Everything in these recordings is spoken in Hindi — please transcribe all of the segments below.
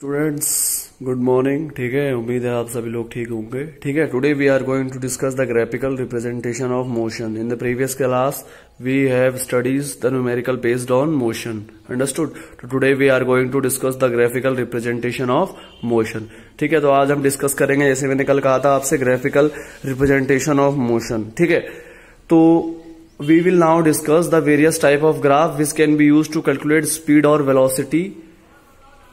Students good morning. ठीक है, उम्मीद है आप सभी लोग ठीक होंगे। ठीक है, today we are going to discuss the graphical representation of motion. In the previous class we have studies the numerical based on motion, understood. तो today we are going to discuss the graphical representation of motion. ठीक है, तो आज हम डिस्कस करेंगे, जैसे मैंने कल कहा था आपसे, ग्राफिकल रिप्रेजेंटेशन ऑफ मोशन। ठीक है, तो we will now discuss the various type of graph which can be use to calculate speed और velocity,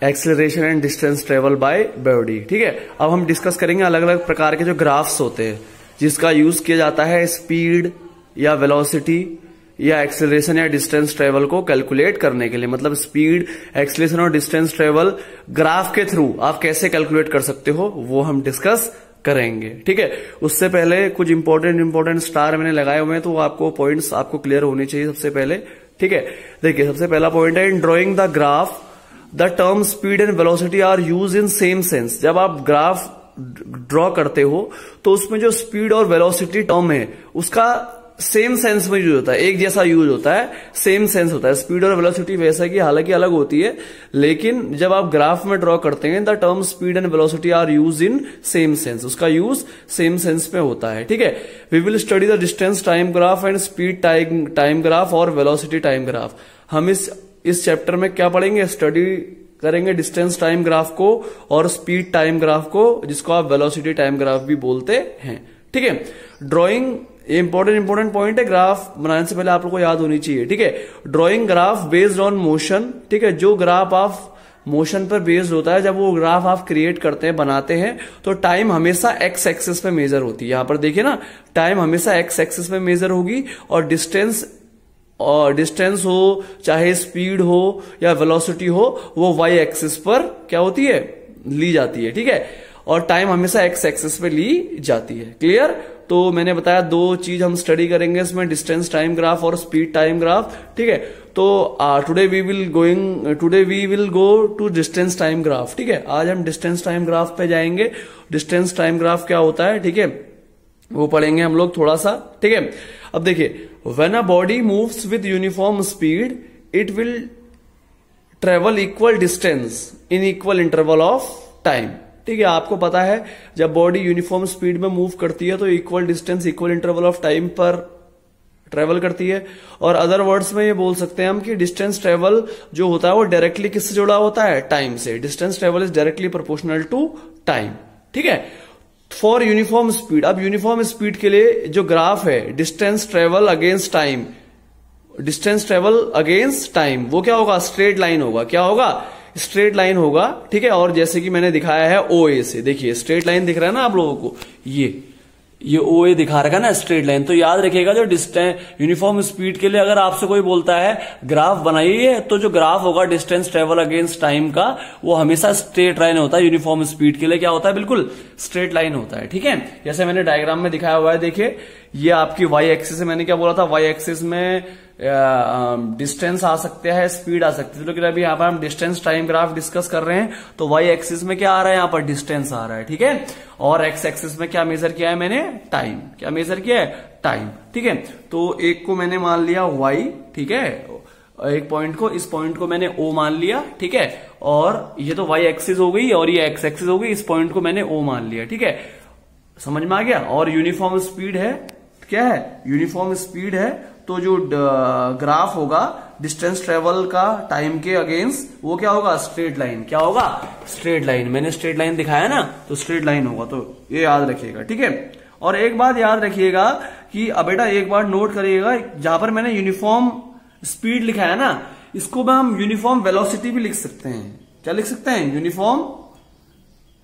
acceleration and distance travel by body. ठीक है, अब हम डिस्कस करेंगे अलग अलग प्रकार के जो ग्राफ्स होते हैं जिसका यूज किया जाता है स्पीड या वेलोसिटी या एक्सेलरेशन या डिस्टेंस ट्रेवल को कैलकुलेट करने के लिए। मतलब स्पीड, एक्सेलरेशन और डिस्टेंस ट्रेवल ग्राफ के थ्रू आप कैसे कैलकुलेट कर सकते हो वो हम डिस्कस करेंगे। ठीक है, उससे पहले कुछ इंपॉर्टेंट स्टार मैंने लगाए हुए हैं, तो आपको पॉइंट्स आपको क्लियर होने चाहिए सबसे पहले। ठीक है, देखिए सबसे पहला पॉइंट है, in drawing the graph the term speed and velocity are use in same sense. जब आप ग्राफ ड्रॉ करते हो तो उसमें जो स्पीड और वेलोसिटी टर्म है उसका सेम सेंस में यूज होता है, एक जैसा यूज होता है, सेम सेंस होता है। स्पीड और वेलोसिटी वैसा की हालांकि अलग होती है, लेकिन जब आप ग्राफ में ड्रॉ करते हैं the term speed and velocity are use in same sense, उसका यूज सेम सेंस में होता है। ठीक है, we will study the distance time graph and speed time graph और वेलोसिटी टाइम ग्राफ। हम इस चैप्टर में क्या पढ़ेंगे, स्टडी करेंगे डिस्टेंस टाइम ग्राफ को और स्पीड टाइम ग्राफ को, जिसको आप वेलोसिटी टाइम ग्राफ भी बोलते हैं। ठीक है, ड्राइंग इंपॉर्टेंट पॉइंट है, ग्राफ बनाने से पहले आप लोगों को याद होनी चाहिए। ठीक है, drawing graph based on motion. ठीक है, जो ग्राफ आप मोशन पर बेस्ड होता है, जब वो ग्राफ आप क्रिएट करते हैं, बनाते हैं, तो टाइम हमेशा एक्स एक्सिस पे मेजर होती है। यहां पर देखिए ना, टाइम हमेशा एक्स एक्सिस पे मेजर होगी और डिस्टेंस हो, चाहे स्पीड हो या वेलोसिटी हो, वो वाई एक्सिस पर क्या होती है, ली जाती है। ठीक है, और टाइम हमेशा एक्स एक्सिस पे ली जाती है। क्लियर? तो मैंने बताया दो चीज हम स्टडी करेंगे इसमें, डिस्टेंस टाइम ग्राफ और स्पीड टाइम ग्राफ। ठीक है, तो today we will go to distance time graph. ठीक है, आज हम डिस्टेंस टाइम ग्राफ पे जाएंगे। डिस्टेंस टाइम ग्राफ क्या होता है, ठीक है, वो पढ़ेंगे हम लोग थोड़ा सा। ठीक है, अब देखिए, when a body moves with uniform speed it will travel equal distance in equal interval of time। ठीक है, आपको पता है जब बॉडी यूनिफॉर्म स्पीड में मूव करती है तो equal distance equal interval of time पर ट्रेवल करती है। और अदर वर्ड्स में ये बोल सकते हैं हम कि डिस्टेंस ट्रेवल जो होता है वो डायरेक्टली किससे जुड़ा होता है, टाइम से। Distance travel is directly proportional to time. ठीक है, फॉर यूनिफॉर्म स्पीड, अब यूनिफॉर्म स्पीड के लिए जो ग्राफ है, distance travel against time, distance travel against time, वो क्या होगा, स्ट्रेट लाइन होगा। क्या होगा, स्ट्रेट लाइन होगा। ठीक है, और जैसे कि मैंने दिखाया है ओ ए से, देखिए स्ट्रेट लाइन दिख रहा है ना आप लोगों को, ये ओ ए दिखा रखा है ना, स्ट्रेट लाइन। तो याद रखिएगा, जो डिस्टेंस यूनिफॉर्म स्पीड के लिए अगर आपसे कोई बोलता है ग्राफ बनाइए, तो जो ग्राफ होगा डिस्टेंस ट्रेवल अगेंस्ट टाइम का, वो हमेशा स्ट्रेट लाइन होता है। यूनिफॉर्म स्पीड के लिए क्या होता है, बिल्कुल स्ट्रेट लाइन होता है। ठीक है, जैसे मैंने डायग्राम में दिखाया हुआ है, देखिए ये आपकी वाई एक्सिस है। मैंने क्या बोला था, वाई एक्सिस में डिस्टेंस आ सकते हैं, स्पीड आ सकती है। लेकिन अभी यहाँ पर हम डिस्टेंस टाइम ग्राफ डिस्कस कर रहे हैं, तो वाई एक्सिस में क्या आ रहा है, यहाँ पर डिस्टेंस आ रहा है। ठीक है, और एक्स एक्सिस में क्या मेजर किया है मैंने, टाइम। क्या मेजर किया है, टाइम। ठीक है, तो एक को मैंने मान लिया वाई, ठीक है, एक पॉइंट को, इस पॉइंट को मैंने ओ मान लिया। ठीक है, और ये तो वाई एक्सिस हो गई और ये एक्स एक्सिस हो गई, इस पॉइंट को मैंने ओ मान लिया। ठीक है, समझ में आ गया। और यूनिफॉर्म स्पीड है, क्या है, यूनिफॉर्म स्पीड है, तो जो ग्राफ होगा डिस्टेंस ट्रेवल का टाइम के अगेंस्ट, वो क्या होगा, स्ट्रेट लाइन। क्या होगा, स्ट्रेट लाइन। मैंने स्ट्रेट लाइन दिखाया ना, तो स्ट्रेट लाइन होगा, तो ये याद रखिएगा। ठीक है, और एक बात याद रखिएगा कि अब बेटा एक बार नोट करिएगा, जहां पर मैंने यूनिफॉर्म स्पीड लिखा है ना, इसको हम यूनिफॉर्म वेलोसिटी भी लिख सकते हैं। क्या लिख सकते हैं, यूनिफॉर्म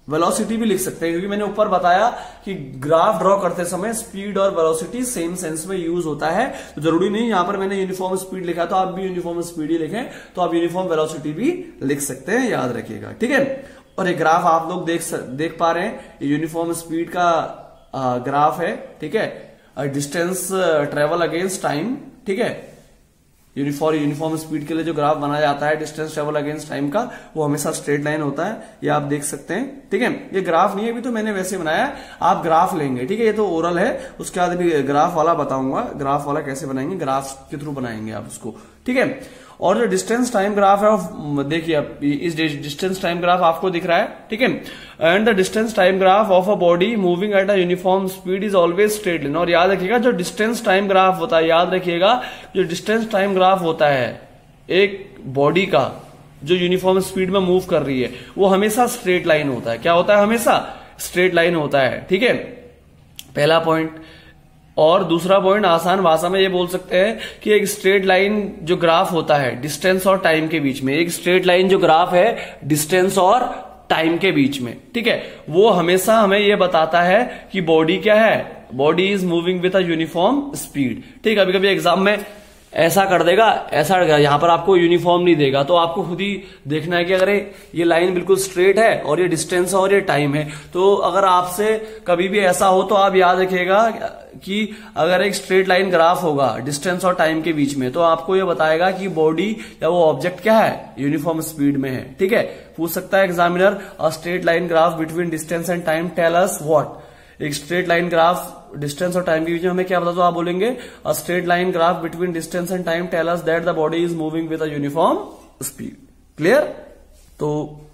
वेलोसिटी भी लिख सकते हैं, क्योंकि मैंने ऊपर बताया कि ग्राफ ड्रॉ करते समय स्पीड और वेलोसिटी सेम सेंस में यूज होता है। तो जरूरी नहीं यहां पर मैंने यूनिफॉर्म स्पीड लिखा तो आप भी यूनिफॉर्म स्पीड ही लिखें, तो आप यूनिफॉर्म वेलोसिटी भी लिख सकते हैं, याद रखिएगा। ठीक है, और ये ग्राफ आप लोग देख पा रहे हैं, यूनिफॉर्म स्पीड का ग्राफ है। ठीक है, डिस्टेंस ट्रेवल अगेंस्ट टाइम। ठीक है, यूनिफॉर्म स्पीड के लिए जो ग्राफ बनाया जाता है डिस्टेंस ट्रेवल अगेंस्ट टाइम का, वो हमेशा स्ट्रेट लाइन होता है, ये आप देख सकते हैं। ठीक है, ये ग्राफ नहीं है, अभी तो मैंने वैसे बनाया, आप ग्राफ लेंगे। ठीक है, ये तो ओरल है, उसके बाद अभी ग्राफ वाला बताऊंगा, ग्राफ वाला कैसे बनाएंगे, ग्राफ के थ्रू बनाएंगे आप उसको। ठीक है, और जो डिस्टेंस टाइम ग्राफ है, देखिए अब इस डिस्टेंस टाइम ग्राफ आपको दिख रहा है, ठीक है। And the distance time graph of a body moving at a uniform speed is always straight line. और याद रखिएगा जो डिस्टेंस टाइम ग्राफ होता है, याद रखिएगा जो डिस्टेंस टाइम ग्राफ होता है एक बॉडी का जो यूनिफॉर्म स्पीड में मूव कर रही है, वो हमेशा स्ट्रेट लाइन होता है। क्या होता है? हमेशा स्ट्रेट लाइन होता है, ठीक है, पहला पॉइंट। और दूसरा पॉइंट आसान भाषा में ये बोल सकते हैं कि एक स्ट्रेट लाइन जो ग्राफ होता है डिस्टेंस और टाइम के बीच में, एक स्ट्रेट लाइन जो ग्राफ है डिस्टेंस और टाइम के बीच में, ठीक है, वो हमेशा हमें ये बताता है कि बॉडी क्या है, body is moving with a uniform speed, ठीक है। कभी कभी एग्जाम में ऐसा कर देगा, ऐसा यहां पर आपको यूनिफॉर्म नहीं देगा, तो आपको खुद ही देखना है कि अगर ये लाइन बिल्कुल स्ट्रेट है और ये डिस्टेंस और ये टाइम है, तो अगर आपसे कभी भी ऐसा हो तो आप याद रखिएगा कि अगर एक स्ट्रेट लाइन ग्राफ होगा डिस्टेंस और टाइम के बीच में, तो आपको ये बताएगा कि बॉडी या वो ऑब्जेक्ट क्या है, यूनिफॉर्म स्पीड में है, ठीक है। पूछ सकता है examiner, a straight line graph between distance and time tell us what. एक स्ट्रेट लाइन ग्राफ डिस्टेंस और टाइम के बीच में हमें क्या बता, तो आप बोलेंगे a straight line graph between distance and time tell us that the body is moving with a uniform speed. Clear? तो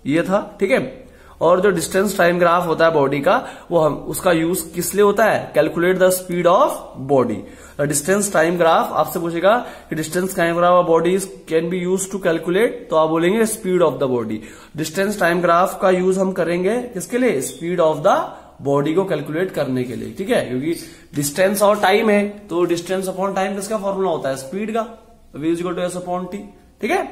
ये था, ठीक है। और जो डिस्टेंस टाइम ग्राफ होता है बॉडी का, वो हम उसका यूज किस लिए होता है, calculate the speed of body. Distance time graph आपसे पूछेगा कि distance time graph of body can be use to calculate, तो आप बोलेंगे speed of the body. Distance time graph का यूज हम करेंगे किसके लिए, स्पीड ऑफ द बॉडी को कैलकुलेट करने के लिए, ठीक है, क्योंकि डिस्टेंस और टाइम है, तो डिस्टेंस अपॉन टाइम किसका फॉर्मूला होता है, स्पीड का, v is equal to S upon T, ठीक है।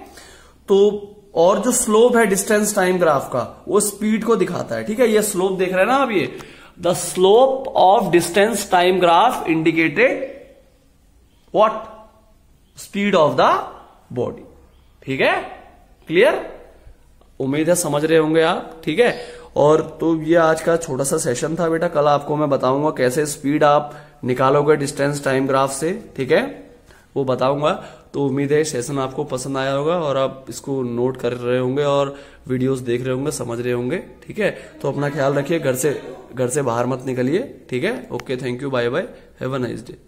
तो और जो स्लोप है डिस्टेंस टाइम ग्राफ का, वो स्पीड को दिखाता है, ठीक है। ये स्लोप देख रहे हैं ना आप, ये the slope of distance time graph indicated what, speed of the body, ठीक है। क्लियर? उम्मीद है समझ रहे होंगे आप, ठीक है। और तो ये आज का छोटा सा सेशन था बेटा, कल आपको मैं बताऊंगा कैसे स्पीड आप निकालोगे डिस्टेंस टाइम ग्राफ से, ठीक है, वो बताऊंगा। तो उम्मीद है सेशन आपको पसंद आया होगा और आप इसको नोट कर रहे होंगे और वीडियोस देख रहे होंगे, समझ रहे होंगे, ठीक है। तो अपना ख्याल रखिए, घर से बाहर मत निकलिए, ठीक है। Okay, thank you, bye bye, have a nice day.